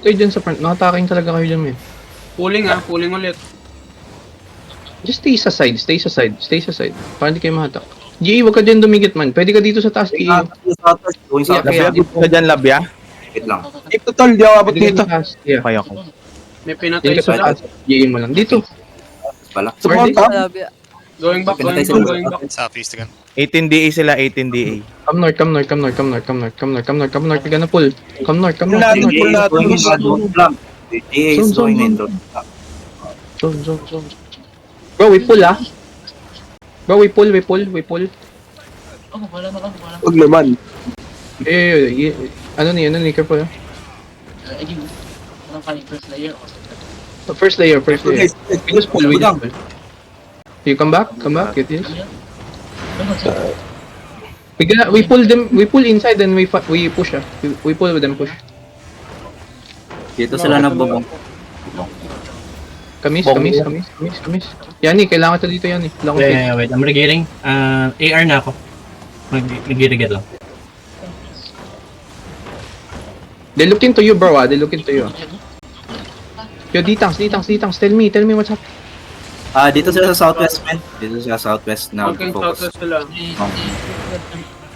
kayo dyan sa front. Nakataking talaga kayo dyan, eh. Pulling ulit. Just stay sa side, stay sa side, stay sa side. Para hindi kayo mahatak. GA, wag ka dyan dumigit man. Pwede ka dito sa taas, GA. Going Yeah, south. kaya- Labya, gusto ka dyan, labya? Wait lang. Dito tol, di ako abot Pwede ka dito. sa taas. Yeah. Okay, okay. May Dito pinatay ka sa sila. taas. GA mo lang. Dito. Pala. Support Ready? ha? Grabe. Going back, Pinatay going sila. back. Southeast again. 18 DA sila, 18 DA. Come north, come north, come north, come north, come north, come north, come north, come north. We're gonna pull. Come north, come north, come north. Pull natin. Going in, don't flank. DA is Zone, zone, going in, zone. don't flank. Zone, zone, zone. Bro, we pull, ah. Bro, we pull, we pull, we pull. Huwag naman. Ano ni, careful, ah. First layer, first layer. We just pull, we just pull. You come back, get this. We pull them, we pull inside then we push, ah. We pull with them, push. Dito sila nagbubong. Kamis. Yani, kailangan ito dito, Yani. Kailangan ko fit. Yeah, wait. I'm regearing. AR na ako. Mag-regear lang. They look into you, bro, ah. They look into you. Yo, D-Tanks. Tell me what's up. Dito sila sa southwest, man. Dito sila sa southwest na Okay, focus. southwest sila.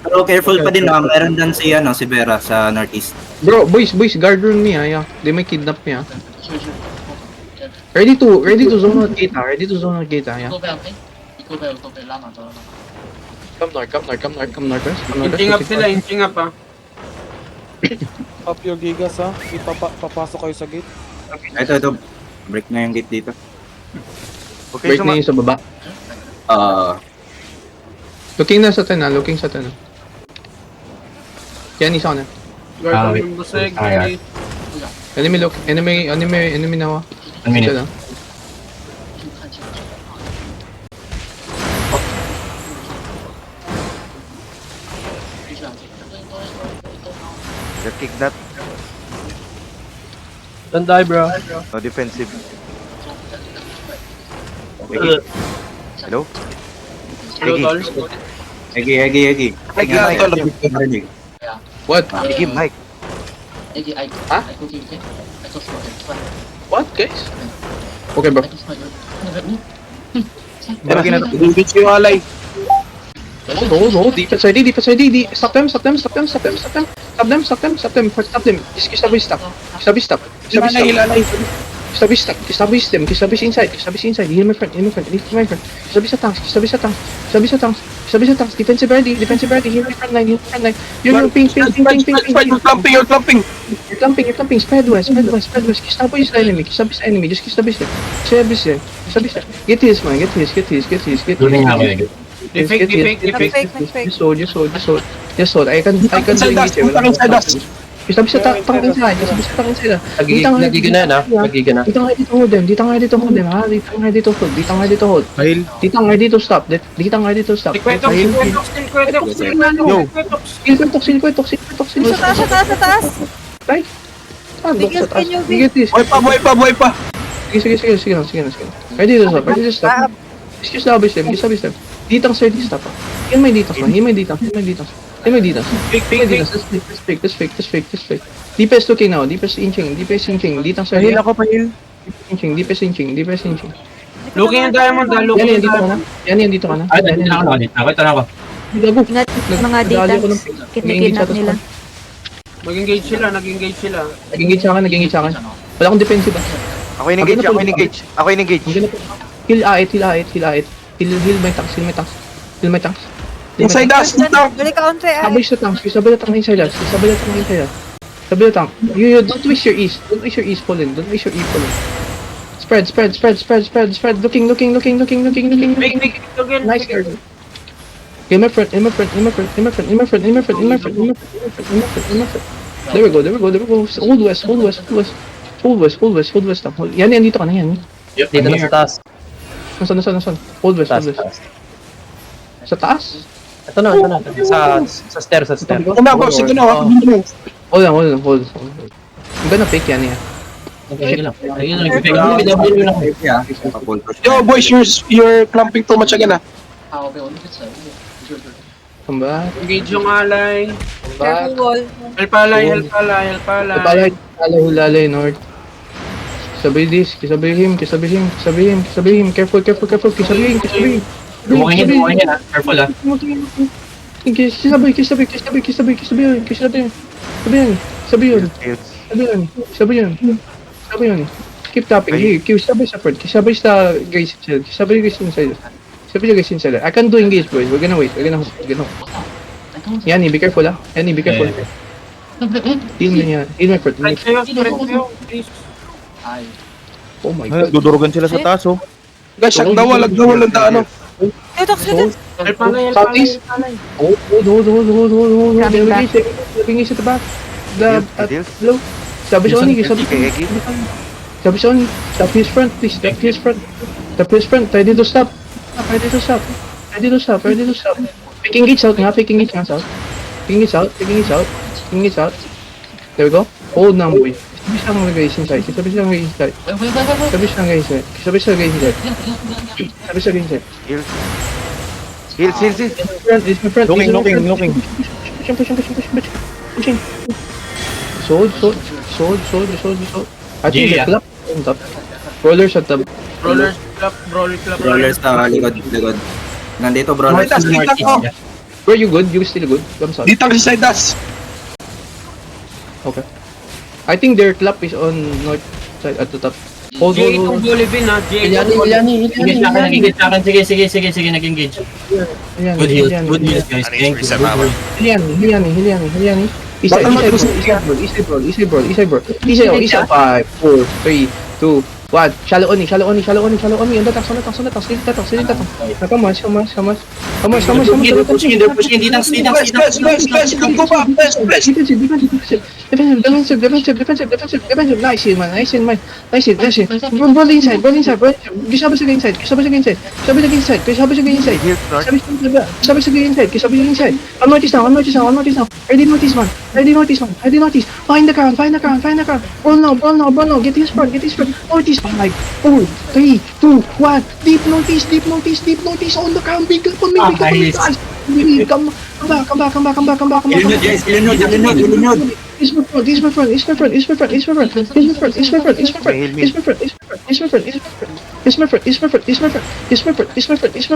Pero careful pa din na, meron dan si Vera sa northeast. Bro, boys, guard room me, ah. Yeah. They may kidnap me, ah. Ready to zone out gate, ah. Yeah. Come north, west. Inching up sila, inching up ah. Up your gigas ha. Papasok kayo sa gate. Ito. Break na yung gate dito. Break na yun sa baba. Looking sa tan, ah. Yan, isa ko na. Guard wait. ng buseg. Alright. Enemy na, ah. 1 minute. Isa lang. Just kick that. Don't die bro. No defensive. Okay. Hello? Hello, tol. Egi. Egi, tol. What? Sige, Mike. Huh? What, guys? Okay, bro. Engage yung alay. No. Defense ID. Stop them. Stop them. Stop them. Establish them. Establish inside. Heal my friend. Establish the tanks. Defensive ready. Heal my front line. You're ping. You're clumping. You're clumping. Spread west. Establish the enemy. Just establish them. Establish them. Get his, man. During ako eh. Defect. Just hold. I can do engage here. Establish the tank inside. Nagigina na. Dito nga dito hold them, ha? Dito hold. Mahil. Dito nga dito stop. Liquetox. Sa taas. Right? Bigyan Sa taas. kayo, Get this. Buhay pa. Sige. Ready to stop. Just establish them. Dito ang sir, stop. Yan may dito. Let's fake. DPS looking now. DPS inching. Dito ang sir. Heal ako pa heal. DPS inching. Looking ang diamond ah. Looking ang diamond. Yan dito ka na. Ay, dito na ako. Ito na ako. Gago. Ingat mga data. Kidnap nila. Nag-engage sila. Nag-engage sa akin. Wala akong defensive ah. Ako in-engage. Heal A8. Heal my tanks. Inside us. Balik ka ontre ay. Sabay the tank inside us. Sabay the tank. You don't waste your east. Pull in. Spread. Looking. Nice guard. In my front. There we go. Hold west. Yan dito ka na yan. Dito na sa taas. Nasaan? Hold west. Sa taas? Ito na. Sa stairs. Una boss, ito na. Hold on. I'm gonna pick yan yan. Okay lang. BW lang. Yo boys, you're clumping too much again ah. Come back. Engage yung alay. Careful wall. Help alay. Help Hulalay, North. Kisabay this, kisabay him. Careful. Kisabay him. Bumahin yan ha. Careful ha. Kisabay yun. Keep tapping. Here, kisabay sa front. Kisabay sa guys inside. Kisabay guys inside. I can do engage, boys. We're gonna wait. Yani, be careful ah. Yani, be careful. Heal me yan. Heal my front. Spread kayo, please. Oh my god. Dudurugan sila sa taas, oh. Guys, nagdawal ng daan. Detox, detox. Help panay. Southeast. Hold. Coming back. Looking at the back. The Deals? hello. Sabi sa Oni, sabi Kay Eki? sa Oni. Stop his front, please. Stop his front. Ready to stop. Picking it out nga. Picking it out. There we go. Hold now, boy. Sabi siya ng guys inside. Heal. It's my friend. Looking. Pushing. Sword. I think Yeah. the club on top. Rollers at the... Roller clap. Brawlers sa likod. Nandito, brawlers. Das, ditang ko. Bro, you good? You still good? I'm sorry. Ditang sa side das. Okay. I think their club is on north side at the top. Hold. J itong Bolivin ha. J Nag-engage sa akin. Sige, nag-engage. Good heals guys. Thank you. Hiliani. East side. 5, 4, 3, 2, 1. Shallow Oni. On the tax. Come on. They're pushing. Ditang. Guys, go back. Defensive. Nice hit, man. Roll inside. Kisabi sa inside. Heal, North. Kisabi sa inside. I'm notice now. Ready notice, man. Find the crown. Roll now. Get his front. Notice. 5, 4, 3, 2, 1. Deep notice. On the crown. Big up on me. Come back. Ilinod. It's my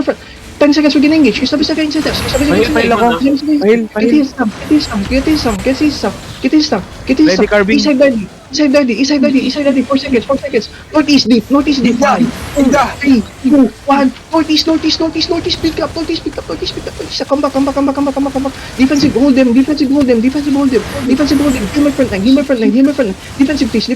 front. 10 seconds we can engage. Kisabi sa kain sa test. Get his stamp. Ready, Carbine. East side daddy. 4 seconds. Northeast deep. 5, 4, 3, 2, 1. Northeast. Pick up. Come back. Defensive, hold them. Give my front line. Defensive, please.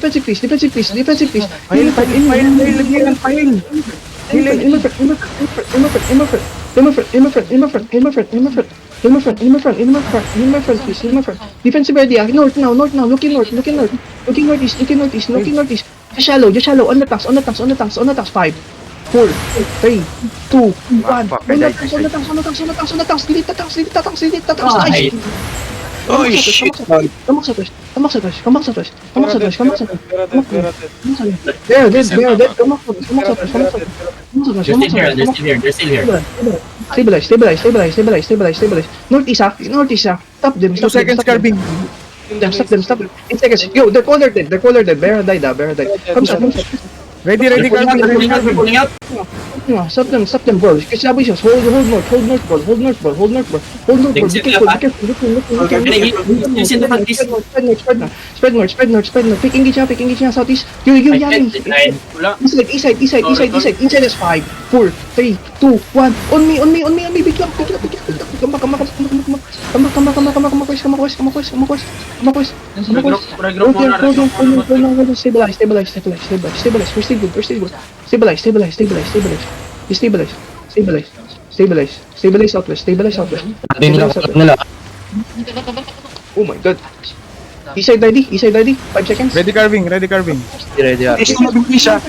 Defensive ready. North now. Looking northeast. Just shallow. On the tanks. 5, 4, 3, 2, 1. Fuck, On I the tanks. Delete the tanks. Nice. Oy, shit, man. Come back sa trash. Come back sa trash. There. Come back sa trash. They're still here. Stabilize. Northeast ah. Stop them. 2 seconds, Carbine. Stop them. 8 seconds. Yo, they're collar dead. Bear died. Come sa. Ready, Carbine. Pulling out. Stop them, bro. Kisabi siya. Hold north, ball. Be careful. Spread north. Pick engage niya. Southeast. You, Yanni. Wala. East side. Inside is 5, 4, 3, 2, 1. On me. Big up. Come back. Stabilize. We're still good. Stabilize southwest. Oh my god. East side daddy. 5 seconds. Ready, Carbine. Is na mabigli siya.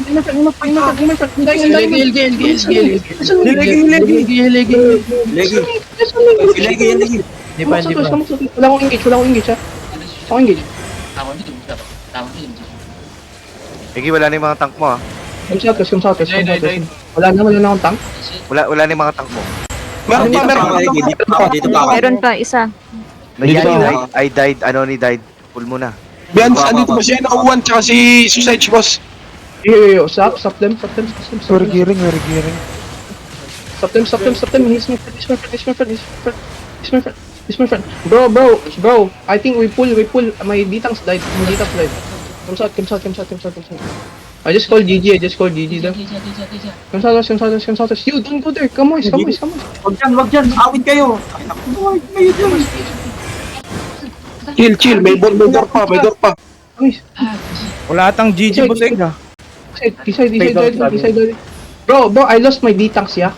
Legi. Wala akong engage ha. Ako engage. Eki, wala na yung mga tank mo, ah. Come southwest. Die. Wala na akong tank. Wala na yung mga tank mo. Meron pa. Dito pa ako. Meron pa, isa. I died. Ano ni died? Pull mo na. Bians, andito ba si N01 tsaka si Sausage Boss? Yo, stop them. We're gearing. Stop them. He's my friend. Bro. I think we pull. My Ditang's died. Come south. I just called GG then. Come south. You, don't go there. Come on. Wag dyan, awit kayo. Chill, may door pa. Guys, Wala atang GG boss egg ha. Decide. Bro, I lost my D-tanks, yeah?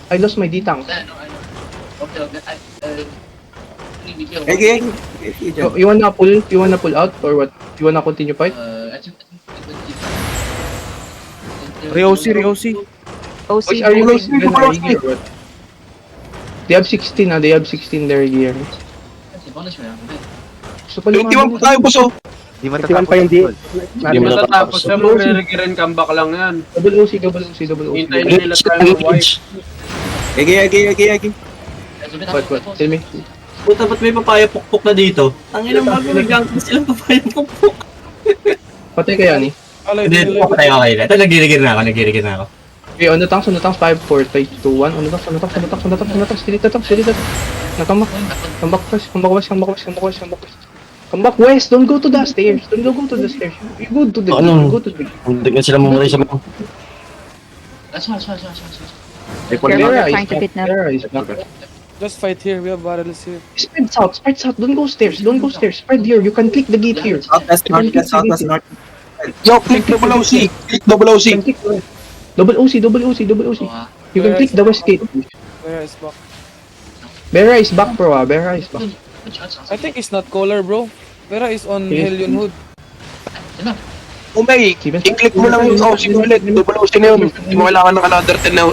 Okay. You wanna pull out or what? You wanna continue fight? Ryosi. OC. Which are you guys gonna or what? They have 16 their gear. So, 21 pa tayo, boss, oh. Di matatapos. Hindi matatapos na, magre-regiren comeback lang yan. Double OC. Hintayin nila tayo white. Ege. What? Tell me. Puta, ba't may papaya pukpuk na dito? Ang ina bago nag-gank silang papaya pukpuk. Patay kaya ni? Hindi, okay. Ito, nagirigir na ako. Okay, on the tanks, 5, 4, 3, 2, 1. On the tanks, delete the tanks. Now come back west. Don't go to the stairs. You go to the Hindi ka sila mamatay sa mga. Careful, trying to beat now. Just fight here, we have barrels here. Spread south. Don't go stairs. Spread here. You can click the gate here. Southwest north. Yo, click double OC. Double OC. You can click the west gate. Where is back? Vera is back, bro. Vera is back. I think it's not collar, bro. Vera is on Okay. Hellion Hood. Umay, i-click mo lang yung OC ulit. Double OC na yun. Hindi mo kailangan ng another 10 na.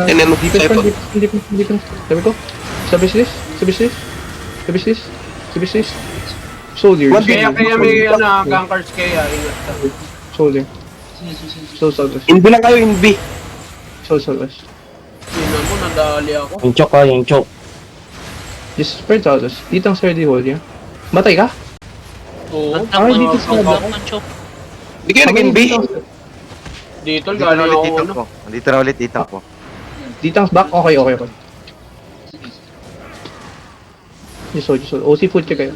Defense. There we go. Establish this. Soldier. Kaya may gankers kaya, ingat ka. Soldier. Southwest. Inbi lang kayo, inbi. Southwest. Tingnan mo, nadali ako. Yung chok. Just spread southwest. Dito ang ready hold niya. Matay ka? Oo. Ay, dito sa baba. Hindi kayo nag-inbi. Dito, Nandito na galing ulit ako. itang ko. Nandito na ulit itang ko. Dito ang back. Okay. Just hold. OC food check kayo.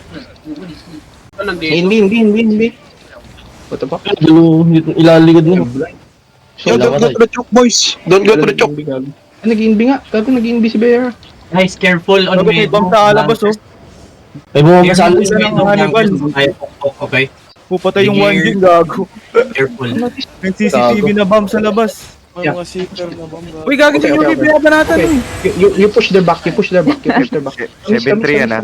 Nandito. Inbi. What the fuck? Ilaligod mo. Yo, don't go to the choke, boys. Don't go to the choke. Nag-inbi nga. Gago nag-inbi si Bear. Guys, careful on Ano ba may bomb sa alabas oh? May bumaba sa Careful alabas. na ng Hannibal. Okay, Pupatay yung one din gago. careful. May CCTV na bomb sa labas. May Yeah. mga seeker na bomba. Uy, gagi Okay, yung okay. binabanatan Okay. eh. You push their back. 7-3 yan ah.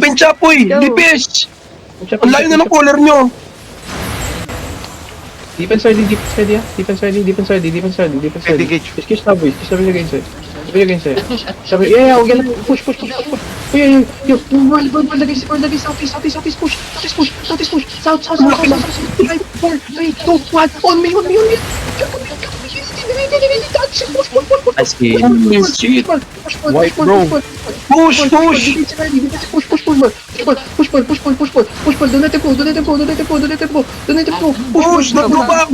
Pincha, boy. DPS. Ang layo na ng collar nyo. Defense ready. Engage. Excuse na boy. Against it. Sabi, yeah, huwag yan. Push. Uy, ball against southeast, push. South. 5, 4, 3, 2, 1. On me. White bro. Push. Push, don't let them go.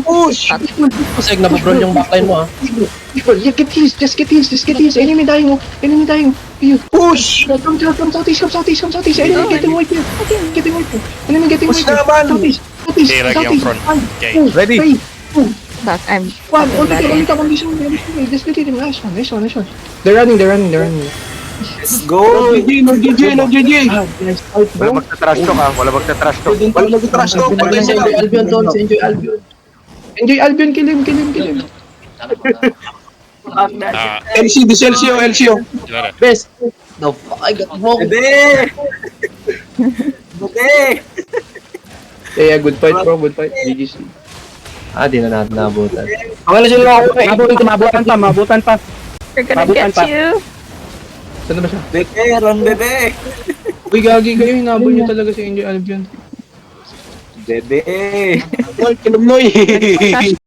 Push. Kasi nababron yung backline mo Yeah, get heals. Enemy dying. Push. Come southeast. Enemy getting wiped here. Push naman. Southeast. Ready? 3, 2, Back, I'm 1. Only condition. Just get it. Nice one. They're running. Let's go. No GG. Nice fight, Wala bro. magta-trash talk ah. Wala magta-trash talk. Wala mag-trash talk. Patay sila. Enjoy Albion, kill him. LCO. Best. The fuck, I got wrong. Bebe. Yeah, good fight, bro. GG. Di na natin naabutan. Mabutan pa. We're gonna get you. Saan na ba siya? Bebe. Uy, gagi kayo. Hinabol niyo talaga si Enjoy Albion. Bebe. Kinomnoy.